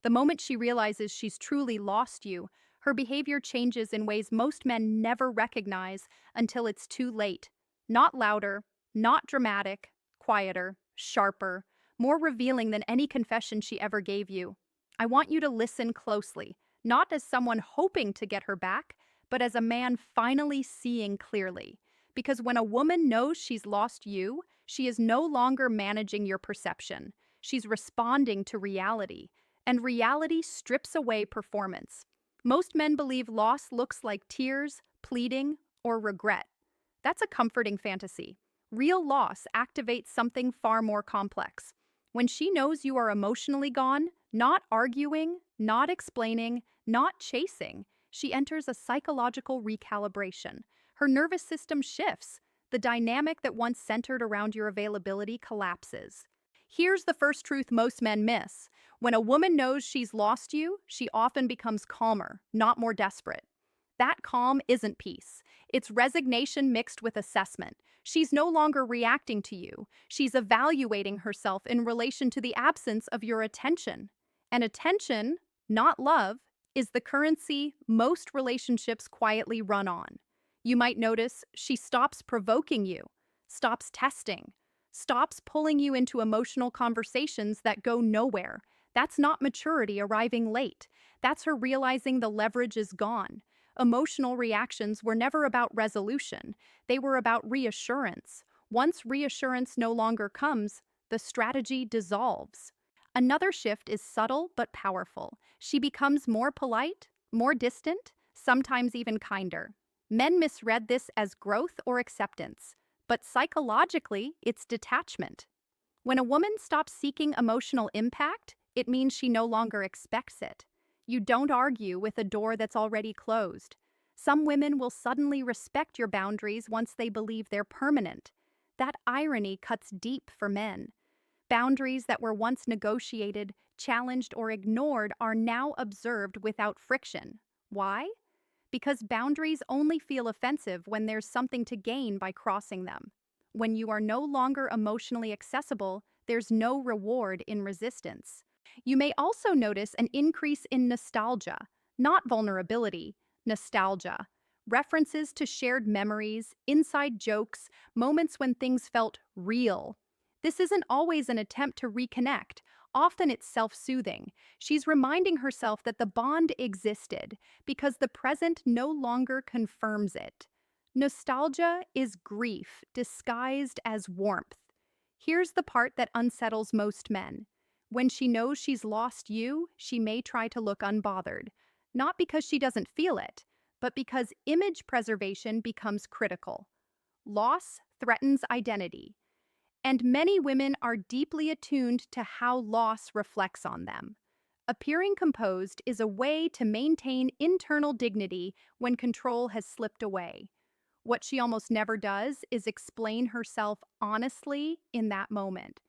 The moment she realizes she's truly lost you, her behavior changes in ways most men never recognize until it's too late. Not louder, not dramatic, quieter, sharper, more revealing than any confession she ever gave you. I want you to listen closely, not as someone hoping to get her back, but as a man finally seeing clearly. Because when a woman knows she's lost you, she is no longer managing your perception. She's responding to reality, and reality strips away performance. Most men believe loss looks like tears, pleading, or regret. That's a comforting fantasy. Real loss activates something far more complex. When she knows you are emotionally gone, not arguing, not explaining, not chasing, she enters a psychological recalibration. Her nervous system shifts. The dynamic that once centered around your availability collapses. Here's the first truth most men miss. When a woman knows she's lost you, she often becomes calmer, not more desperate. That calm isn't peace. It's resignation mixed with assessment. She's no longer reacting to you. She's evaluating herself in relation to the absence of your attention. And attention, not love, is the currency most relationships quietly run on. You might notice she stops provoking you, stops testing, stops pulling you into emotional conversations that go nowhere. That's not maturity arriving late. That's her realizing the leverage is gone. Emotional reactions were never about resolution. They were about reassurance. Once reassurance no longer comes, the strategy dissolves. Another shift is subtle but powerful. She becomes more polite, more distant, sometimes even kinder. Men misread this as growth or acceptance, but psychologically, it's detachment. When a woman stops seeking emotional impact, it means she no longer expects it. You don't argue with a door that's already closed. Some women will suddenly respect your boundaries once they believe they're permanent. That irony cuts deep for men. Boundaries that were once negotiated, challenged, or ignored are now observed without friction. Why? Because boundaries only feel offensive when there's something to gain by crossing them. When you are no longer emotionally accessible, there's no reward in resistance. You may also notice an increase in nostalgia, not vulnerability, nostalgia. References to shared memories, inside jokes, moments when things felt real. This isn't always an attempt to reconnect. Often it's self-soothing. She's reminding herself that the bond existed because the present no longer confirms it. Nostalgia is grief disguised as warmth. Here's the part that unsettles most men. When she knows she's lost you, she may try to look unbothered. Not because she doesn't feel it, but because image preservation becomes critical. Loss threatens identity. And many women are deeply attuned to how loss reflects on them. Appearing composed is a way to maintain internal dignity when control has slipped away. What she almost never does is explain herself honestly in that moment.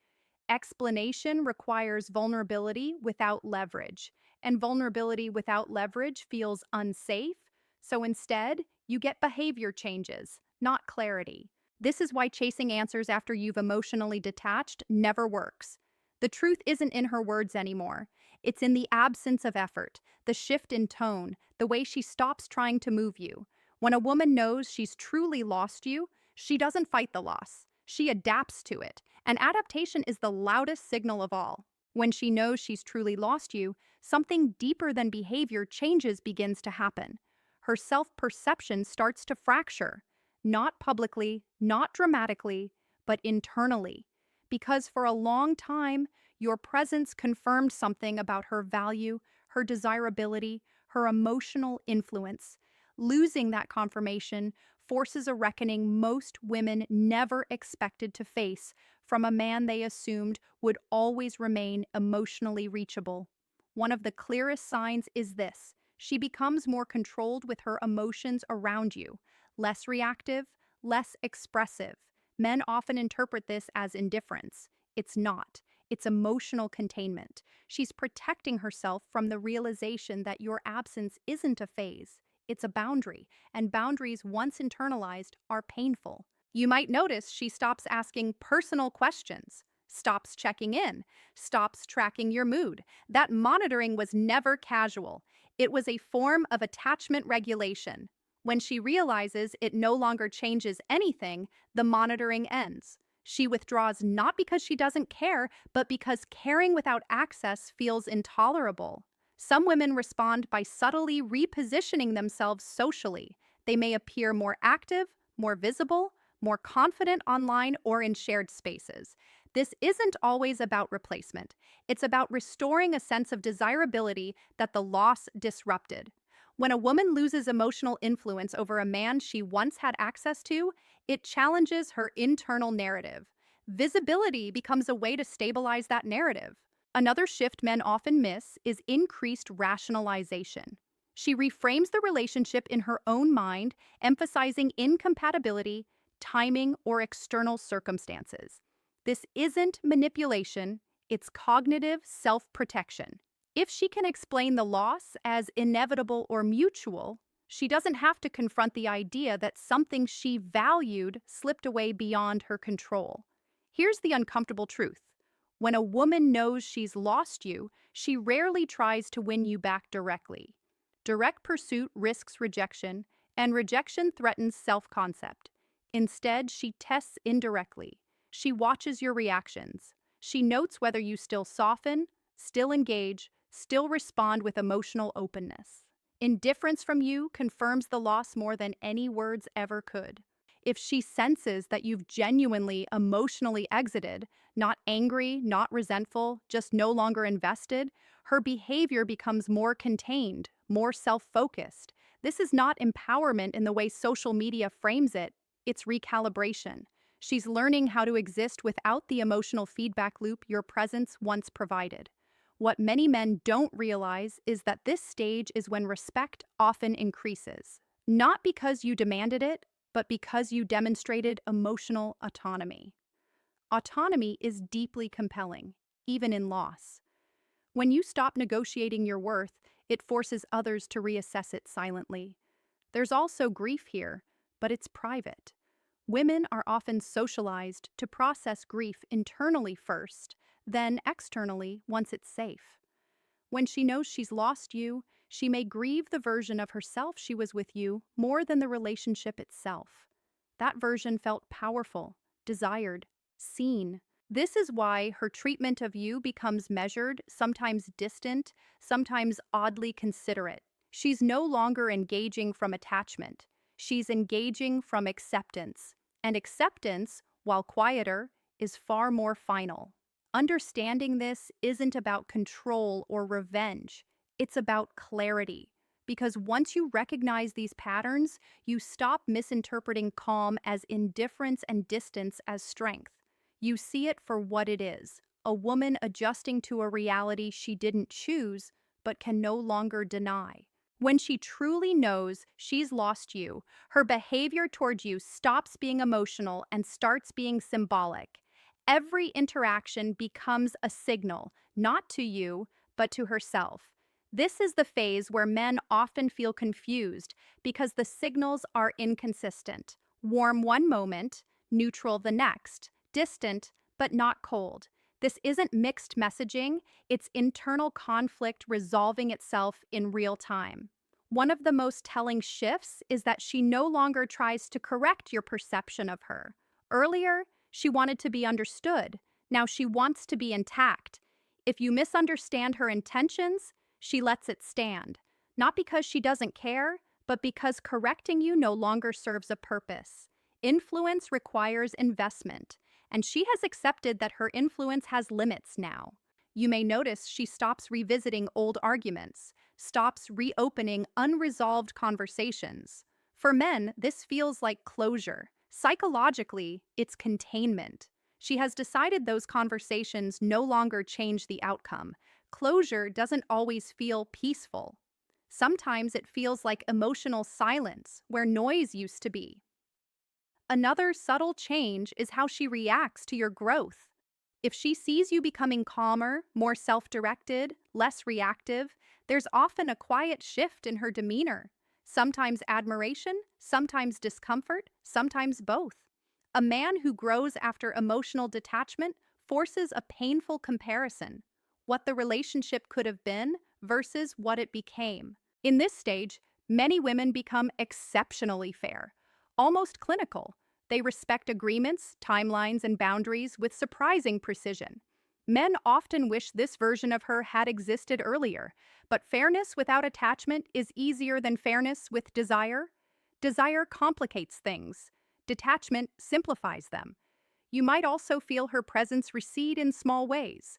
Explanation requires vulnerability without leverage, and vulnerability without leverage feels unsafe, so instead, you get behavior changes, not clarity. This is why chasing answers after you've emotionally detached never works. The truth isn't in her words anymore. It's in the absence of effort, the shift in tone, the way she stops trying to move you. When a woman knows she's truly lost you, she doesn't fight the loss. She adapts to it, and adaptation is the loudest signal of all. When she knows she's truly lost you, something deeper than behavior changes begins to happen. Her self-perception starts to fracture, not publicly, not dramatically, but internally. Because for a long time, your presence confirmed something about her value, her desirability, her emotional influence. Losing that confirmation forces a reckoning most women never expected to face from a man they assumed would always remain emotionally reachable. One of the clearest signs is this: she becomes more controlled with her emotions around you, less reactive, less expressive. Men often interpret this as indifference. It's not. It's emotional containment. She's protecting herself from the realization that your absence isn't a phase. It's a boundary, and boundaries, once internalized, are painful. You might notice she stops asking personal questions, stops checking in, stops tracking your mood. That monitoring was never casual. It was a form of attachment regulation. When she realizes it no longer changes anything, the monitoring ends. She withdraws not because she doesn't care, but because caring without access feels intolerable. Some women respond by subtly repositioning themselves socially. They may appear more active, more visible, more confident online or in shared spaces. This isn't always about replacement. It's about restoring a sense of desirability that the loss disrupted. When a woman loses emotional influence over a man she once had access to, it challenges her internal narrative. Visibility becomes a way to stabilize that narrative. Another shift men often miss is increased rationalization. She reframes the relationship in her own mind, emphasizing incompatibility, timing, or external circumstances. This isn't manipulation, it's cognitive self protection. If she can explain the loss as inevitable or mutual, she doesn't have to confront the idea that something she valued slipped away beyond her control. Here's the uncomfortable truth. When a woman knows she's lost you, she rarely tries to win you back directly. Direct pursuit risks rejection, and rejection threatens self-concept. Instead, she tests indirectly. She watches your reactions. She notes whether you still soften, still engage, still respond with emotional openness. Indifference from you confirms the loss more than any words ever could. If she senses that you've genuinely emotionally exited, not angry, not resentful, just no longer invested, her behavior becomes more contained, more self-focused. This is not empowerment in the way social media frames it, it's recalibration. She's learning how to exist without the emotional feedback loop your presence once provided. What many men don't realize is that this stage is when respect often increases. Not because you demanded it, but because you demonstrated emotional autonomy. Autonomy is deeply compelling, even in loss. When you stop negotiating your worth, it forces others to reassess it silently. There's also grief here, but it's private. Women are often socialized to process grief internally first, then externally once it's safe. When she knows she's lost you, she may grieve the version of herself she was with you more than the relationship itself. That version felt powerful, desired, seen. This is why her treatment of you becomes measured, sometimes distant, sometimes oddly considerate. She's no longer engaging from attachment. She's engaging from acceptance. And acceptance, while quieter, is far more final. Understanding this isn't about control or revenge. It's about clarity. Because once you recognize these patterns, you stop misinterpreting calm as indifference and distance as strength. You see it for what it is, a woman adjusting to a reality she didn't choose but can no longer deny. When she truly knows she's lost you, her behavior toward you stops being emotional and starts being symbolic. Every interaction becomes a signal, not to you, but to herself. This is the phase where men often feel confused because the signals are inconsistent. Warm one moment, neutral the next, distant, but not cold. This isn't mixed messaging, it's internal conflict resolving itself in real time. One of the most telling shifts is that she no longer tries to correct your perception of her. Earlier, she wanted to be understood. Now she wants to be intact. If you misunderstand her intentions, she lets it stand. Not because she doesn't care, but because correcting you no longer serves a purpose. Influence requires investment, and she has accepted that her influence has limits now. You may notice she stops revisiting old arguments, stops reopening unresolved conversations. For men, this feels like closure. Psychologically, it's containment. She has decided those conversations no longer change the outcome. Closure doesn't always feel peaceful. Sometimes it feels like emotional silence where noise used to be. Another subtle change is how she reacts to your growth. If she sees you becoming calmer, more self-directed, less reactive, there's often a quiet shift in her demeanor. Sometimes admiration, sometimes discomfort, sometimes both. A man who grows after emotional detachment forces a painful comparison: what the relationship could have been versus what it became. In this stage, many women become exceptionally fair, almost clinical. They respect agreements, timelines, and boundaries with surprising precision. Men often wish this version of her had existed earlier, but fairness without attachment is easier than fairness with desire. Desire complicates things. Detachment simplifies them. You might also feel her presence recede in small ways.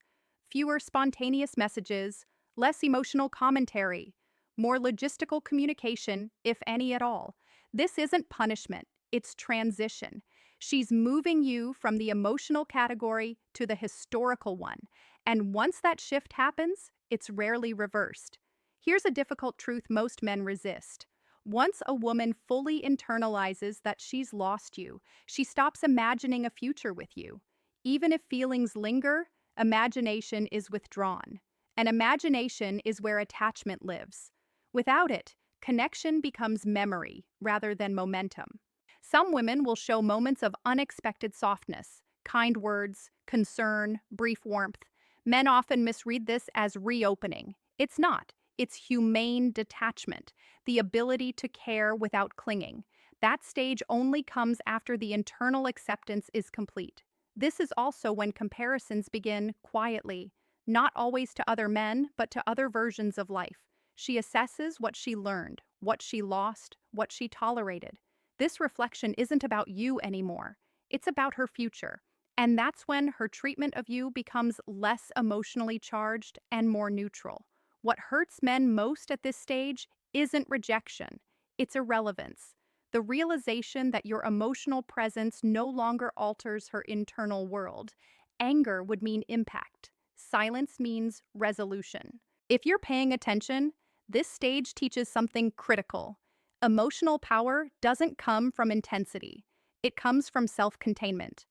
Fewer spontaneous messages, less emotional commentary, more logistical communication, if any at all. This isn't punishment, it's transition. She's moving you from the emotional category to the historical one. And once that shift happens, it's rarely reversed. Here's a difficult truth most men resist. Once a woman fully internalizes that she's lost you, she stops imagining a future with you. Even if feelings linger, imagination is withdrawn. And imagination is where attachment lives. Without it, connection becomes memory rather than momentum. Some women will show moments of unexpected softness, kind words, concern, brief warmth. Men often misread this as reopening. It's not. It's humane detachment, the ability to care without clinging. That stage only comes after the internal acceptance is complete. This is also when comparisons begin quietly, not always to other men, but to other versions of life. She assesses what she learned, what she lost, what she tolerated. This reflection isn't about you anymore. It's about her future. And that's when her treatment of you becomes less emotionally charged and more neutral. What hurts men most at this stage isn't rejection, it's irrelevance. The realization that your emotional presence no longer alters her internal world. Anger would mean impact. Silence means resolution. If you're paying attention, this stage teaches something critical. Emotional power doesn't come from intensity. It comes from self-containment.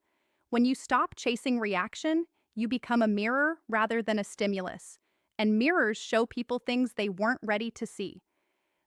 When you stop chasing reaction, you become a mirror rather than a stimulus. And mirrors show people things they weren't ready to see.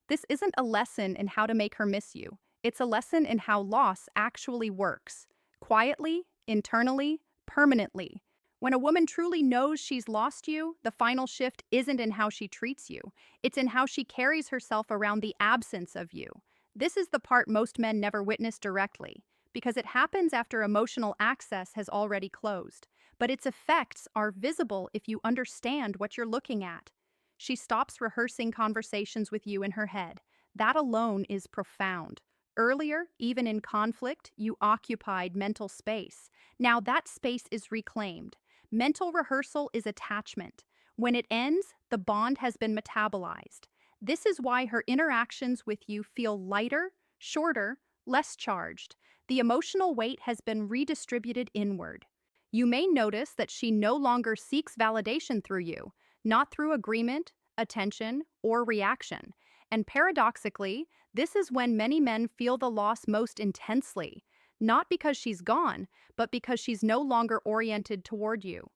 This isn't a lesson in how to make her miss you. It's a lesson in how loss actually works. Quietly, internally, permanently. When a woman truly knows she's lost you, the final shift isn't in how she treats you. It's in how she carries herself around the absence of you. This is the part most men never witness directly, because it happens after emotional access has already closed. But its effects are visible if you understand what you're looking at. She stops rehearsing conversations with you in her head. That alone is profound. Earlier, even in conflict, you occupied mental space. Now that space is reclaimed. Mental rehearsal is attachment. When it ends, the bond has been metabolized. This is why her interactions with you feel lighter, shorter, less charged. The emotional weight has been redistributed inward. You may notice that she no longer seeks validation through you, not through agreement, attention, or reaction. And paradoxically, this is when many men feel the loss most intensely, not because she's gone, but because she's no longer oriented toward you.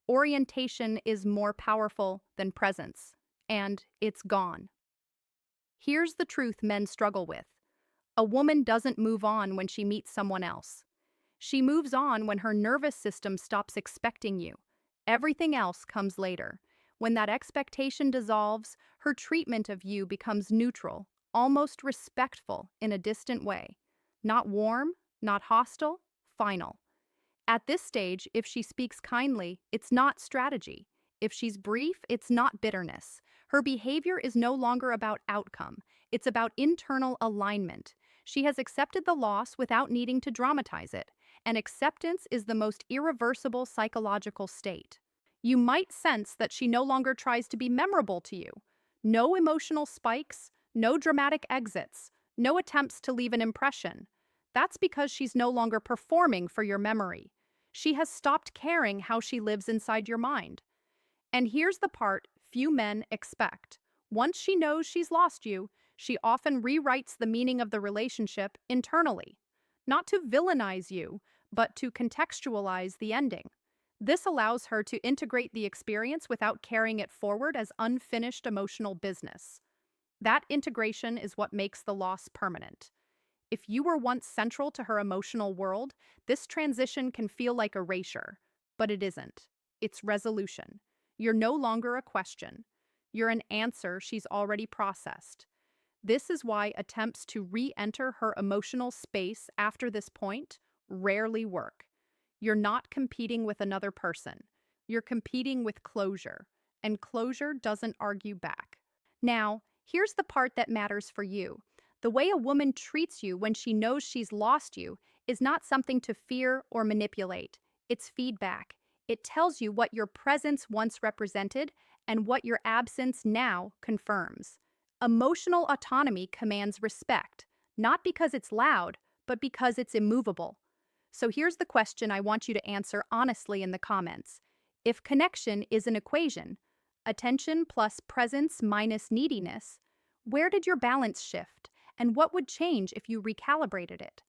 Orientation is more powerful than presence, and it's gone. Here's the truth men struggle with. A woman doesn't move on when she meets someone else. She moves on when her nervous system stops expecting you. Everything else comes later. When that expectation dissolves, her treatment of you becomes neutral, almost respectful in a distant way. Not warm, not hostile, final. At this stage, if she speaks kindly, it's not strategy. If she's brief, it's not bitterness. Her behavior is no longer about outcome. It's about internal alignment. She has accepted the loss without needing to dramatize it, and acceptance is the most irreversible psychological state. You might sense that she no longer tries to be memorable to you. No emotional spikes, no dramatic exits, no attempts to leave an impression. That's because she's no longer performing for your memory. She has stopped caring how she lives inside your mind. And here's the part few men expect. Once she knows she's lost you, she often rewrites the meaning of the relationship internally. Not to villainize you, but to contextualize the ending. This allows her to integrate the experience without carrying it forward as unfinished emotional business. That integration is what makes the loss permanent. If you were once central to her emotional world, this transition can feel like erasure. but it isn't. It's resolution. You're no longer a question. You're an answer she's already processed. This is why attempts to re enter her emotional space after this point rarely work. You're not competing with another person. You're competing with closure, and closure doesn't argue back. Now, here's the part that matters for you. The way a woman treats you when she knows she's lost you is not something to fear or manipulate. It's feedback. It tells you what your presence once represented and what your absence now confirms. Emotional autonomy commands respect, not because it's loud, but because it's immovable. So here's the question I want you to answer honestly in the comments. If connection is an equation, attention plus presence minus neediness, where did your balance shift? And what would change if you recalibrated it?